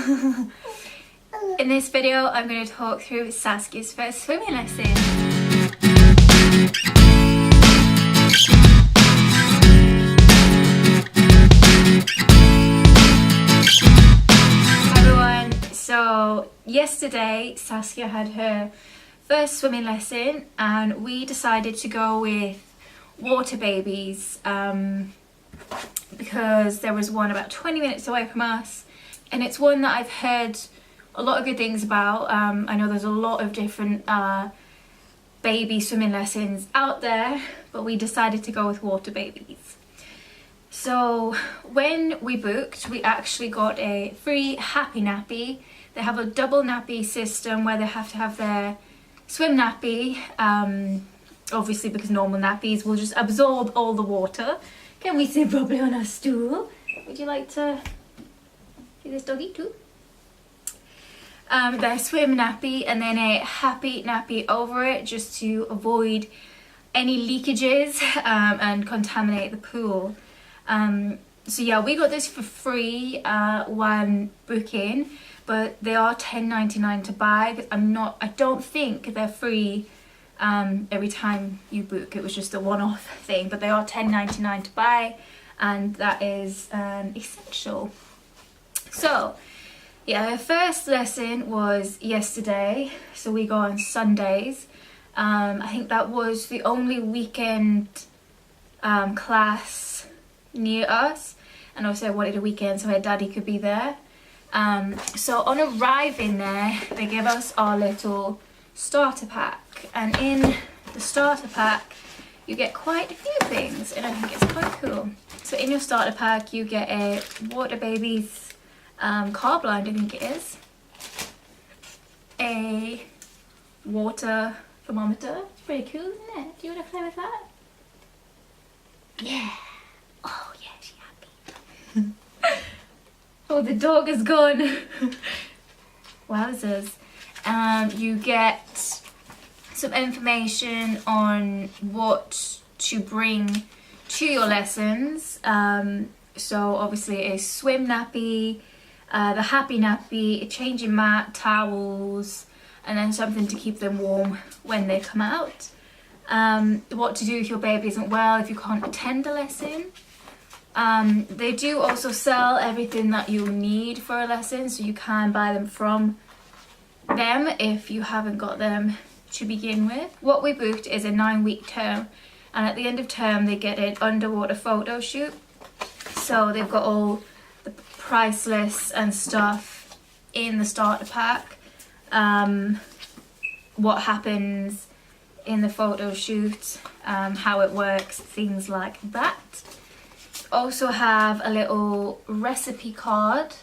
In this video, I'm going to talk through Saskia's first swimming lesson. Hi everyone, so yesterday Saskia had her first swimming lesson and we decided to go with water babies because there was one about 20 minutes away from us, and it's one that I've heard a lot of good things about. I know there's a lot of different baby swimming lessons out there, but we decided to go with water babies. So when we booked, we actually got a free happy nappy. They have a double nappy system where they have to have their swim nappy, obviously because normal nappies will just absorb all the water. Can we sit properly on our stool? Would you like to do this doggy too? Their swim nappy and then a happy nappy over it, just to avoid any leakages and contaminate the pool. So yeah, we got this for free when booking, but they are $10.99 to buy. I don't think they're free every time you book. It was just a one-off thing, but they are $10.99 to buy, and that is essential. So yeah, her first lesson was yesterday, so we go on Sundays. I think that was the only weekend class near us, and also I wanted a weekend so her daddy could be there. So on arriving there, they give us our little starter pack, and in the starter pack you get quite a few things, and I think it's quite cool. So in your starter pack you get a water babies car blind, I think it is, a water thermometer. It's pretty cool, isn't it? Do you want to play with that? Yeah. Oh yeah, she's happy. Oh, the dog is gone. Wowzers. You get some information on what to bring to your lessons. So obviously a swim nappy, the happy nappy, a changing mat, towels, and then something to keep them warm when they come out. What to do if your baby isn't well, if you can't attend a lesson. They do also sell everything that you need for a lesson, so you can buy them from them if you haven't got them to begin with. What we booked is a 9-week term, and at the end of term they get an underwater photo shoot. So they've got all the price lists and stuff in the starter pack, what happens in the photo shoot, how it works, things like that. Also have a little recipe card,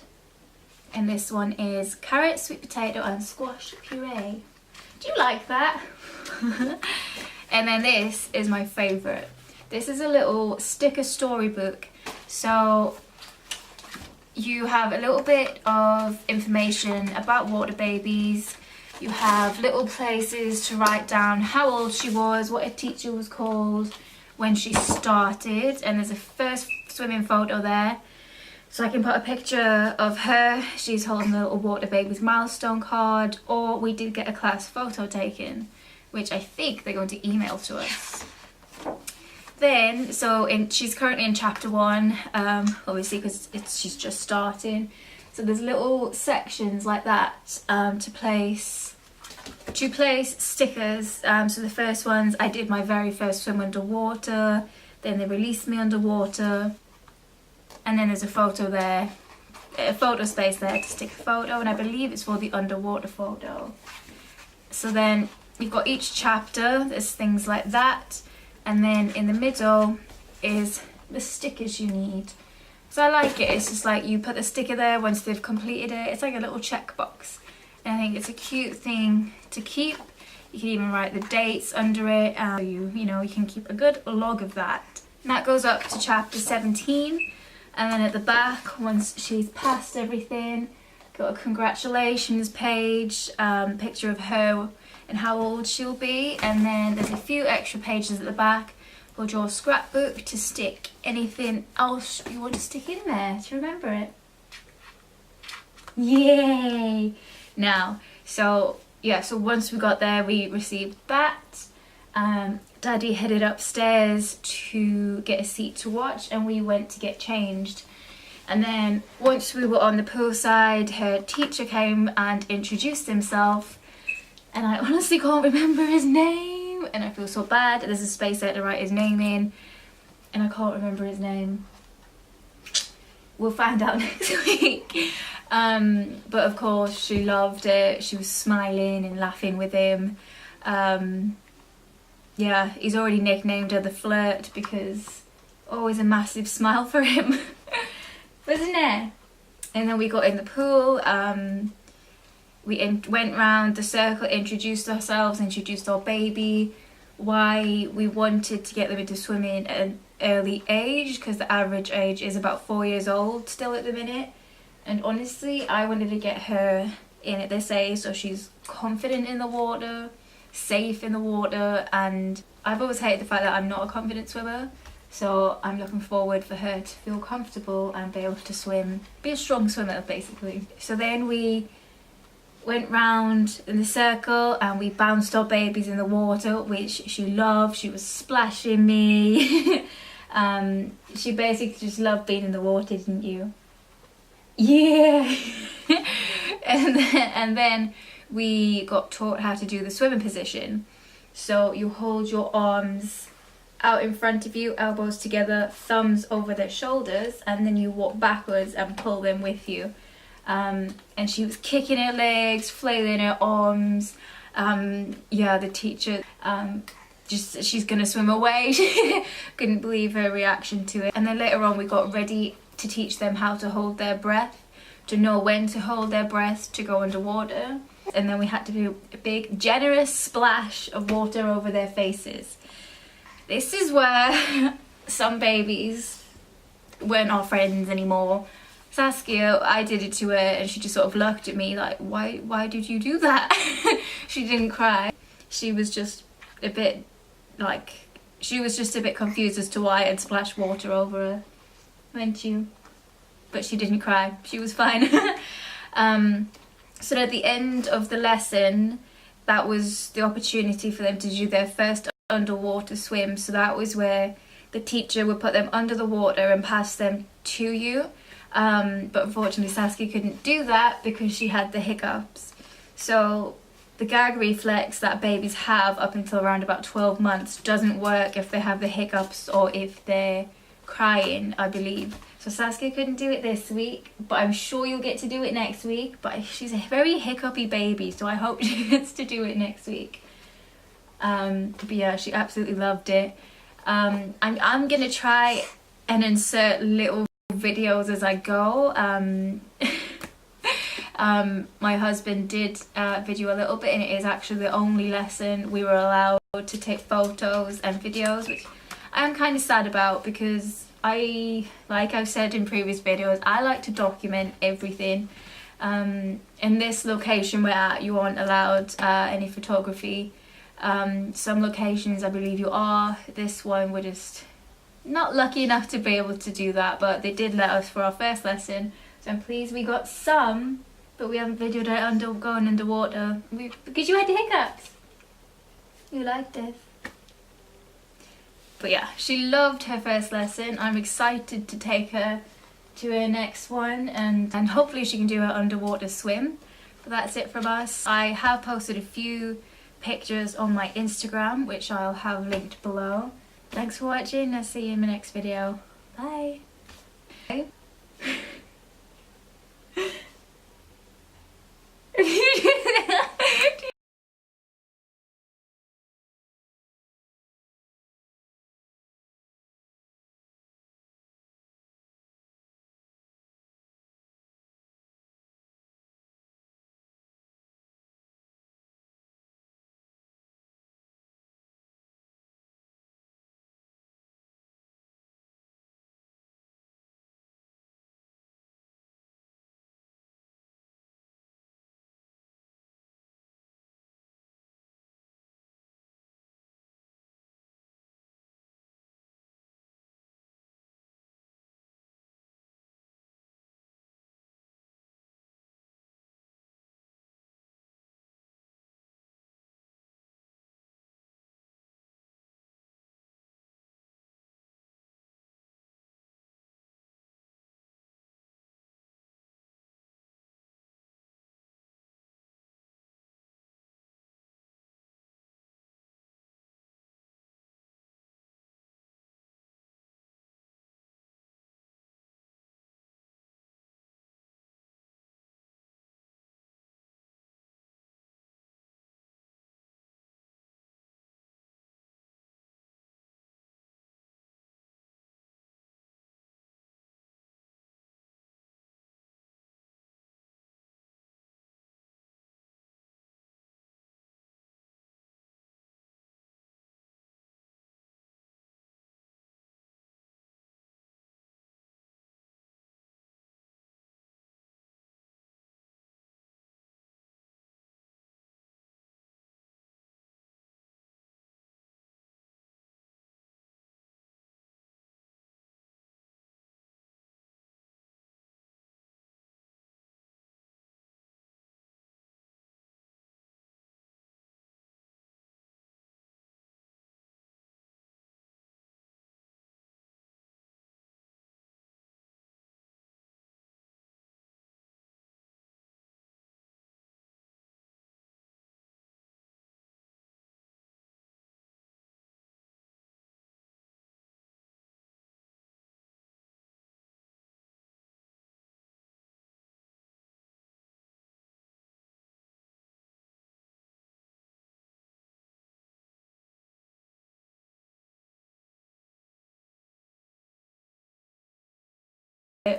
and this one is carrot, sweet potato and squash puree. Do you like that? And then this is my favourite. This is a little sticker storybook. So you have a little bit of information about water babies. You have little places to write down how old she was, what her teacher was called, when she started, and there's a first swimming photo there. So I can put a picture of her, she's holding the little water babies milestone card, or we did get a class photo taken, which I think they're going to email to us. Then, she's currently in chapter 1, obviously because she's just starting. So there's little sections like that to place stickers. So the first ones, I did my very first swim underwater, then they released me underwater, and then there's a photo there, a photo space there to stick a photo, and I believe it's for the underwater photo. So then you've got each chapter, there's things like that, and then in the middle is the stickers you need. So I like it. It's just like you put the sticker there once they've completed it. It's like a little checkbox, and I think it's a cute thing to keep. You can even write the dates under it. You know, you can keep a good log of that. And that goes up to chapter 17, and then at the back, once she's passed everything, got a congratulations page, picture of her and how old she'll be, and then there's a few extra pages at the back for your scrapbook to stick anything else you want to stick in there to remember it. Yay! Now, so yeah, so once we got there, we received that. Daddy headed upstairs to get a seat to watch, and we went to get changed. And then once we were on the poolside, her teacher came and introduced himself, and I honestly can't remember his name, and I feel so bad. There's a space there to write his name in, and I can't remember his name. We'll find out next week. But of course she loved it. She was smiling and laughing with him. Yeah, he's already nicknamed her the Flirt because always a massive smile for him. Wasn't it? And then we got in the pool. We went round the circle, introduced ourselves, introduced our baby, why we wanted to get them into swimming at an early age, because the average age is about 4 years old still at the minute. And honestly, I wanted to get her in at this age so she's confident in the water, safe in the water, and I've always hated the fact that I'm not a confident swimmer, so I'm looking forward for her to feel comfortable and be able to swim, be a strong swimmer basically. So then we went round in the circle and we bounced our babies in the water, which she loved. She was splashing me. She basically just loved being in the water, didn't you? Yeah. and then we got taught how to do the swimming position. So you hold your arms out in front of you, elbows together, thumbs over their shoulders, and then you walk backwards and pull them with you. And she was kicking her legs, flailing her arms. Yeah, the teacher just, she's gonna swim away. Couldn't believe her reaction to it. And then later on we got ready to teach them how to hold their breath, to know when to hold their breath to go underwater. And then we had to do a big generous splash of water over their faces. This is where some babies weren't our friends anymore. Saskia, I did it to her and she just sort of looked at me like, why did you do that? She didn't cry. She was just a bit confused as to why I'd splashed water over her, weren't you? But she didn't cry, she was fine. So at the end of the lesson, that was the opportunity for them to do their first underwater swim. So that was where the teacher would put them under the water and pass them to you. But unfortunately Saskia couldn't do that because she had the hiccups. So the gag reflex that babies have up until around about 12 months doesn't work if they have the hiccups or if they're crying, I believe. So Saskia couldn't do it this week, but I'm sure you'll get to do it next week. But she's a very hiccupy baby, so I hope she gets to do it next week. But yeah, she absolutely loved it. I'm gonna try and insert little videos as I go. My husband did video a little bit, and it is actually the only lesson we were allowed to take photos and videos, which I am kind of sad about because like I've said in previous videos, I like to document everything. In this location we're at, you aren't allowed any photography. Some locations I believe you are. This one we're just not lucky enough to be able to do that, but they did let us for our first lesson, so I'm pleased we got some, but we haven't videoed it going underwater because you had the hiccups. You liked it. But yeah, she loved her first lesson. I'm excited to take her to her next one, and hopefully she can do her underwater swim. But that's it from us. I have posted a few pictures on my Instagram, which I'll have linked below. Thanks for watching. I'll see you in my next video. Bye.